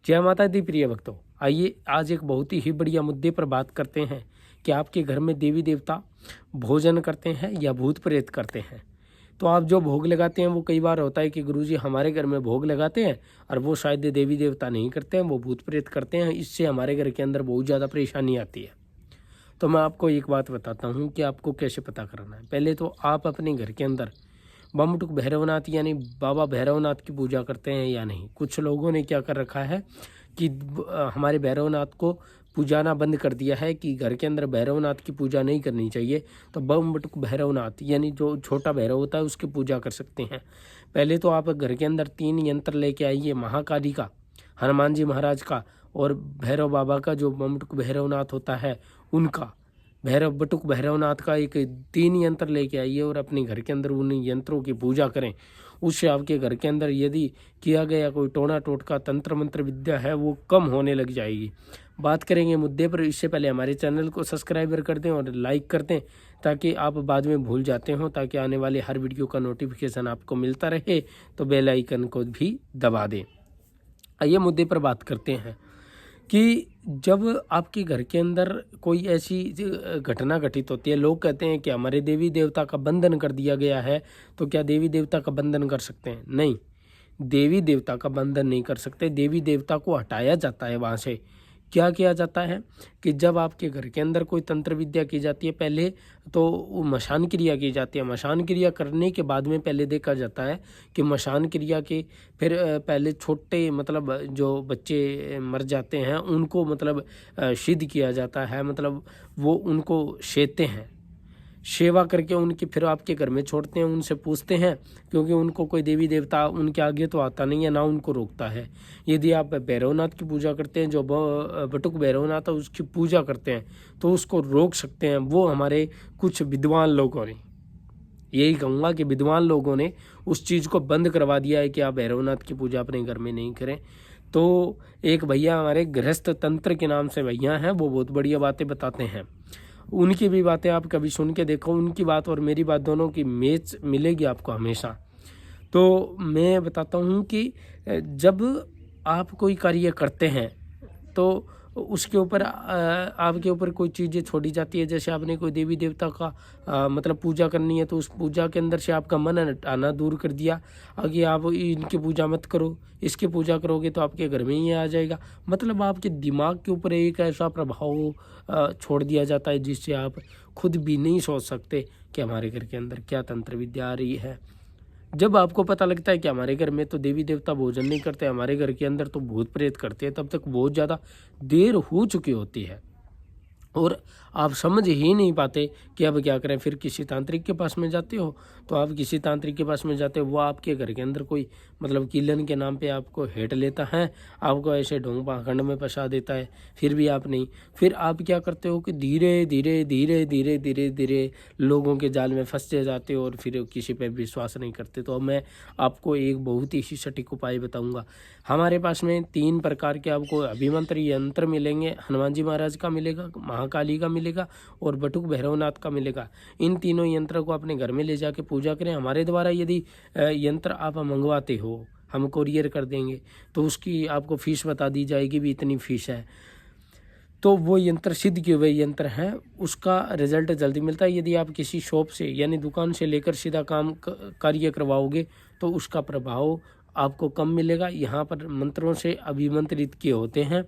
जय माता दी प्रिय भक्तों, आइए आज एक बहुत ही बढ़िया मुद्दे पर बात करते हैं कि आपके घर में देवी देवता भोजन करते हैं या भूत प्रेत करते हैं। तो आप जो भोग लगाते हैं वो कई बार होता है कि गुरुजी हमारे घर में भोग लगाते हैं और वो शायद देवी देवता नहीं करते हैं, वो भूत प्रेत करते हैं। इससे हमारे घर के अंदर बहुत ज़्यादा परेशानी आती है। तो मैं आपको एक बात बताता हूँ कि आपको कैसे पता करना है। पहले तो आप अपने घर के अंदर बमटुक भैरवनाथ यानी बाबा भैरवनाथ की पूजा करते हैं या नहीं। कुछ लोगों ने क्या कर रखा है कि हमारे भैरवनाथ को पूजाना बंद कर दिया है कि घर के अंदर भैरवनाथ की पूजा नहीं करनी चाहिए। तो बमटुक भैरवनाथ यानी जो छोटा भैरव होता है उसकी पूजा कर सकते हैं। पहले तो आप घर के अंदर 3 यंत्र लेके आइए, महाकाली का, हनुमान जी महाराज का और भैरव बाबा का, जो बमटुक भैरवनाथ होता है उनका, भैरव बटुक भैरवनाथ का एक 3 यंत्र लेके आइए और अपने घर के अंदर उन यंत्रों की पूजा करें। उससे आपके घर के अंदर यदि किया गया कोई टोना टोटका तंत्र मंत्र विद्या है वो कम होने लग जाएगी। बात करेंगे मुद्दे पर। इससे पहले हमारे चैनल को सब्सक्राइबर कर दें और लाइक कर दें ताकि आप बाद में भूल जाते हो, ताकि आने वाले हर वीडियो का नोटिफिकेशन आपको मिलता रहे। तो बेल आइकन को भी दबा दें। आइए मुद्दे पर बात करते हैं कि जब आपके घर के अंदर कोई ऐसी घटना घटित होती है, लोग कहते हैं कि हमारे देवी देवता का बंधन कर दिया गया है, तो क्या देवी देवता का बंधन कर सकते हैं? नहीं, देवी देवता का बंधन नहीं कर सकते। देवी देवता को हटाया जाता है वहाँ से। क्या किया जाता है कि जब आपके घर के अंदर कोई तंत्र विद्या की जाती है, पहले तो वो मशान क्रिया की जाती है। मशान क्रिया करने के बाद में पहले देखा जाता है कि मशान क्रिया के फिर पहले छोटे मतलब जो बच्चे मर जाते हैं उनको मतलब सिद्ध किया जाता है, मतलब वो उनको सेते हैं, सेवा करके उनकी फिर आपके घर में छोड़ते हैं। उनसे पूछते हैं, क्योंकि उनको कोई देवी देवता उनके आगे तो आता नहीं है, ना उनको रोकता है। यदि आप भैरवनाथ की पूजा करते हैं, जो बटुक भैरवनाथ है उसकी पूजा करते हैं, तो उसको रोक सकते हैं। वो हमारे कुछ विद्वान लोगों ने, यही कहूँगा कि विद्वान लोगों ने उस चीज़ को बंद करवा दिया है कि आप भैरवनाथ की पूजा अपने घर में नहीं करें। तो एक भैया हमारे गृहस्थ तंत्र के नाम से भैया हैं, वो बहुत बढ़िया बातें बताते हैं। उनकी भी बातें आप कभी सुन के देखो, उनकी बात और मेरी बात दोनों की मैच मिलेगी आपको हमेशा। तो मैं बताता हूँ कि जब आप कोई कार्य करते हैं तो उसके ऊपर आपके ऊपर कोई चीज़ें छोड़ी जाती है। जैसे आपने कोई देवी देवता का मतलब पूजा करनी है, तो उस पूजा के अंदर से आपका मन हटाना दूर कर दिया, आगे आप इनकी पूजा मत करो, इसकी पूजा करोगे तो आपके घर में ही आ जाएगा। मतलब आपके दिमाग के ऊपर एक ऐसा प्रभाव छोड़ दिया जाता है जिससे आप खुद भी नहीं सोच सकते कि हमारे घर के अंदर क्या तंत्र विद्या आ रही है। जब आपको पता लगता है कि हमारे घर में तो देवी देवता भोजन नहीं करते, हमारे घर के अंदर तो भूत प्रेत करते हैं, तब तक बहुत ज़्यादा देर हो चुकी होती है और आप समझ ही नहीं पाते कि अब क्या करें। फिर किसी तांत्रिक के पास में जाते हो, तो आप किसी तांत्रिक के पास में जाते हो, वो आपके घर के अंदर कोई मतलब किलन के नाम पे आपको हेट लेता है, आपको ऐसे ढोंग पाखंड में फंसा देता है, फिर भी आप नहीं। फिर आप क्या करते हो कि धीरे धीरे धीरे धीरे धीरे धीरे लोगों के जाल में फंसते जाते हो और फिर किसी पर विश्वास नहीं करते। तो अब मैं आपको एक बहुत ही सटीक उपाय बताऊँगा। हमारे पास में 3 प्रकार के आपको अभिमंत्र यंत्र मिलेंगे। हनुमान जी महाराज का मिलेगा, महाकाली का मिलेगा और बटुक भैरवनाथ का मिलेगा। इन तीनों यंत्र को अपने घर में ले जाके पूजा करें। हमारे द्वारा यदि यंत्र आप मंगवाते हो, हम कोरियर कर देंगे, तो उसकी आपको फीस बता दी जाएगी, भी इतनी फीस है। तो वो यंत्र सिद्ध किए हुए यंत्र हैं, उसका रिजल्ट जल्दी मिलता है। यदि आप किसी शॉप से यानी दुकान से लेकर सीधा काम कार्य करवाओगे तो उसका प्रभाव आपको कम मिलेगा। यहाँ पर मंत्रों से अभिमंत्रित किए होते हैं।